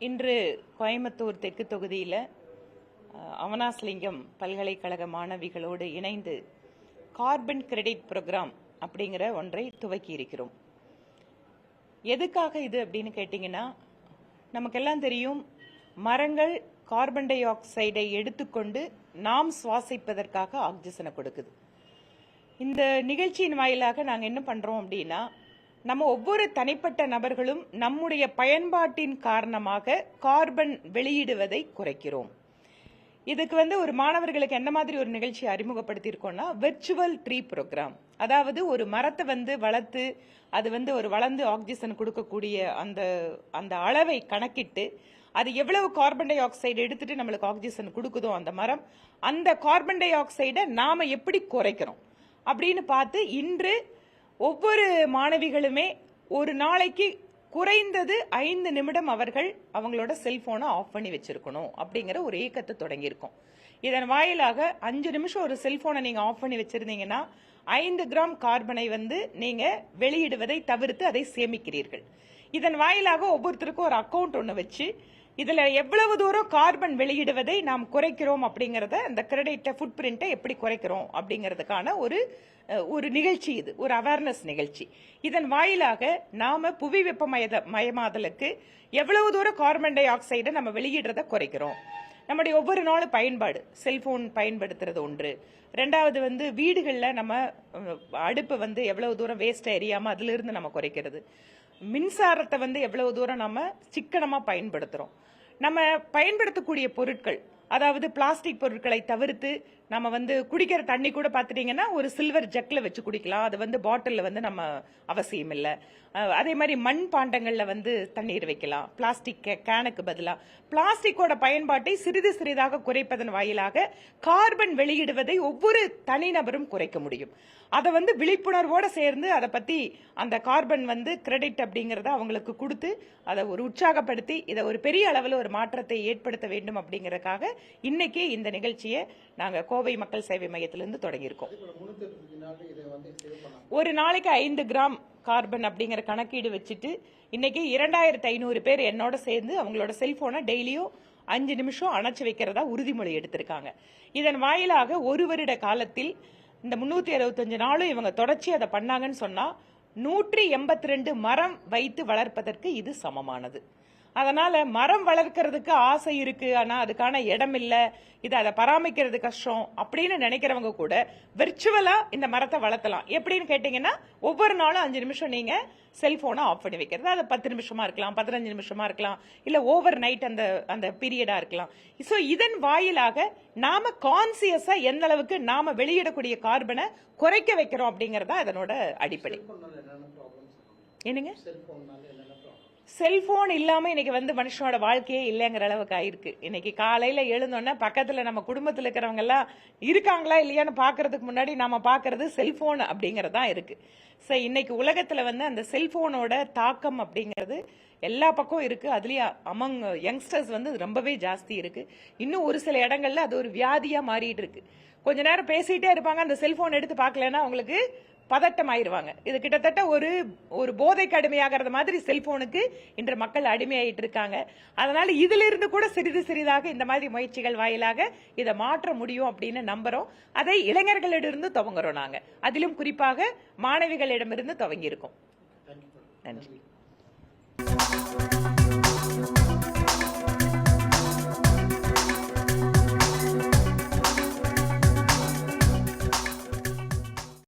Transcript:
இன்று கோயம்புத்தூர் தெற்கு தொகுதியில் அவனாஸ்லிங்கம் பல்கலைக்கழக மாணவிகளோடு இணைந்து கார்பன் கிரெடிட் ப்ரோக்ராம் அப்படிங்கிற ஒன்றை துவக்கி இருக்கிறோம். எதுக்காக இது அப்படின்னு கேட்டிங்கன்னா, நமக்கெல்லாம் தெரியும், மரங்கள் கார்பன் டை ஆக்சைடை எடுத்துக்கொண்டு நாம் சுவாசிப்பதற்காக ஆக்சிஜனை கொடுக்குது. இந்த நிகழ்ச்சியின் வாயிலாக நாங்கள் என்ன பண்ணுறோம் அப்படின்னா, நம்ம ஒவ்வொரு தனிப்பட்ட நபர்களும் நம்முடைய பயன்பாட்டின் காரணமாக கார்பன் வெளியிடுவதை குறைக்கிறோம். இதுக்கு ஒரு மாணவர்களுக்கு என்ன மாதிரி ஒரு நிகழ்ச்சி அறிமுகப்படுத்தியிருக்கோம்னா, வெர்ச்சுவல் ட்ரீ ப்ரோக்ராம். அதாவது ஒரு மரத்தை வளர்த்து அது ஒரு வளர்ந்து ஆக்சிஜன் கொடுக்கக்கூடிய அந்த அளவை கணக்கிட்டு அது எவ்வளவு கார்பன் டை ஆக்சைடு எடுத்துட்டு நம்மளுக்கு ஆக்சிஜன் கொடுக்குதோ அந்த மரம், அந்த கார்பன் டை ஆக்சைடை நாம எப்படி குறைக்கிறோம் அப்படின்னு பார்த்து இன்று ஒவ்வொரு மாணவிகளுமே ஒரு நாளைக்கு குறைந்தது 5 நிமிடம் அவங்களோட செல்போனை ஆஃப் பண்ணி வச்சிருக்கணும் அப்படிங்கிற ஒரு இயக்கத்தை தொடங்கியிருக்கோம். இதன் வாயிலாக 5 நிமிஷம் ஒரு செல்போனை நீங்க ஆஃப் பண்ணி வச்சிருந்தீங்கன்னா 5 கிராம் கார்பனை நீங்க வெளியிடுவதை தவிர்த்து அதை சேமிக்கிறீர்கள். இதன் வாயிலாக ஒவ்வொருத்தருக்கும் ஒரு அக்கௌண்ட் ஒன்று வச்சு இதுல எவ்வளவு தூரம் கார்பன் வெளியிடுவதை நாம் குறைக்கிறோம் அப்படிங்கறத, இந்த கிரெடிட் ஃபுட் பிரிண்டை எப்படி குறைக்கிறோம் அப்படிங்கிறதுக்கான ஒரு நிகழ்ச்சி. இது ஒரு அவேர்னஸ் நிகழ்ச்சி. இதன் வாயிலாக நாம புவி வெப்பமயமாதலுக்கு எவ்வளவு தூரம் கார்பன் டை ஆக்சைடை நம்ம வெளியிடுறத குறைக்கிறோம். நம்முடைய ஒவ்வொரு நாளும் பயன்பாடு, செல்போன் பயன்படுத்துறது ஒன்று. ரெண்டாவது வீடுகளில் நம்ம அடுப்பு எவ்வளவு தூரம் வேஸ்ட் எரியாம அதுல இருந்து நம்ம குறைக்கிறது. மின்சாரத்தை எவ்வளவு தூரம் நம்ம சிக்கனமா பயன்படுத்துறோம். நம்ம பயன்படுத்தக்கூடிய பொருட்கள், அதாவது பிளாஸ்டிக் பொருட்களை தவிர்த்து நம்ம குடிக்கிற தண்ணி கூட பாத்துட்டீங்கன்னா ஒரு சில்வர் ஜக்ல வச்சு குடிக்கலாம். அது பாட்டில்ல நம்ம அவசியம் இல்லை. அதே மாதிரி மண் பாண்டங்கள்ல தண்ணீர் வைக்கலாம். பிளாஸ்டிக் கேனுக்கு பதிலா பிளாஸ்டிக்கோட பயன்பாட்டை சிறிது சிறிதாக குறைப்பதன் வாயிலாக கார்பன் வெளியிடுவதை ஒவ்வொரு தனிநபரும் குறைக்க முடியும். அதை விழிப்புணர்வோட சேர்ந்து அதை பத்தி அந்த கார்பன் கிரெடிட் அப்படிங்கறத அவங்களுக்கு கொடுத்து அதை ஒரு உற்சாகப்படுத்தி இதை ஒரு பெரிய அளவில் ஒரு மாற்றத்தை ஏற்படுத்த வேண்டும் அப்படிங்கறதுக்காக இன்னைக்கு இந்த நிகழ்ச்சியை நாங்க கோவை மக்கள் சேவை மையத்திலிருந்து தொடங்கியிருக்கோம். ஒரு நாளைக்கு 5 கிராம் கார்பன் அப்படிங்கிற கணக்கீடு வச்சுட்டு இன்னைக்கு 2500 பேர் என்னோட சேர்ந்து அவங்களோட செல்போனை டெய்லியும் 5 நிமிஷம் அணைச்சு வைக்கிறதா உறுதிமொழி எடுத்திருக்காங்க. இதன் வாயிலாக ஒரு வருட காலத்தில் இந்த 365 நாளும் இவங்க தொடர்ச்சி அதை பண்ணாங்கன்னு சொன்னா 182 மரம் வைத்து வளர்ப்பதற்கு இது சமமானது. அதனால மரம் வளர்க்கறதுக்கு ஆசை இருக்கு, ஆனா அதுக்கான இடம் இல்ல, அதை பராமரிக்கிறது கஷ்டம் அப்படின்னு நினைக்கிறவங்க கூட விர்ச்சுவலா இந்த மரத்தை வளர்த்தலாம். எப்படின்னு கேட்டீங்கன்னா, ஒவ்வொரு நாளும் 5 நிமிஷம் நீங்க செல்போனை ஆஃப் பண்ணி வைக்கிறது. அது 10 நிமிஷமா இருக்கலாம், 15 நிமிஷமா இருக்கலாம், இல்ல ஓவர் நைட் அந்த பீரியடா இருக்கலாம். சோ இதன் வாயிலாக நாம கான்சியஸா எந்த அளவுக்கு நாம வெளியிடக்கூடிய கார்பனை குறைக்க வைக்கிறோம் அப்படிங்கறதா இதனோட அடிப்படை. என்னங்க, செல்போன் இல்லாம இன்னைக்கு மனுஷனோட வாழ்க்கையே இல்லைங்கிற அளவுக்கு ஆயிருக்கு. இன்னைக்கு காலையில எழுந்தோன்னா பக்கத்துல நம்ம குடும்பத்துல இருக்கிறவங்க எல்லாம் இருக்காங்களா இல்லையான்னு பாக்குறதுக்கு முன்னாடி நாம பாக்குறது செல்போன் அப்படிங்கறதா இருக்கு. இன்னைக்கு உலகத்துல அந்த செல்போனோட தாக்கம் அப்படிங்கிறது எல்லா பக்கம் இருக்கு. அதுலயும் அமங் யங்ஸ்டர்ஸ் ரொம்பவே ஜாஸ்தி இருக்கு. இன்னும் ஒரு சில இடங்கள்ல அது ஒரு வியாதியா மாறிட்டு இருக்கு. கொஞ்ச நேரம் பேசிட்டே இருப்பாங்க, அந்த செல்போன் எடுத்து பார்க்கலன்னா அவங்களுக்கு பதட்டம் ஆயிருவாங்க. இது கிட்டத்தட்ட ஒரு போதைக்கு அடிமையாகிறது மாதிரி செல்போனுக்கு இன்று மக்கள் அடிமையாயிட்டு இருக்காங்க. அதனால இதுல இருந்து கூட சிறிது சிறிதாக இந்த மாதிரி முயற்சிகள் வாயிலாக இதை மாற்ற முடியும் அப்படின்னு நம்புறோம். அதை இளைஞர்களிடமிருந்து துவங்குறோம் நாங்க. அதிலும் குறிப்பாக மாணவிகளிடமிருந்து துவங்கி இருக்கோம். நன்றி.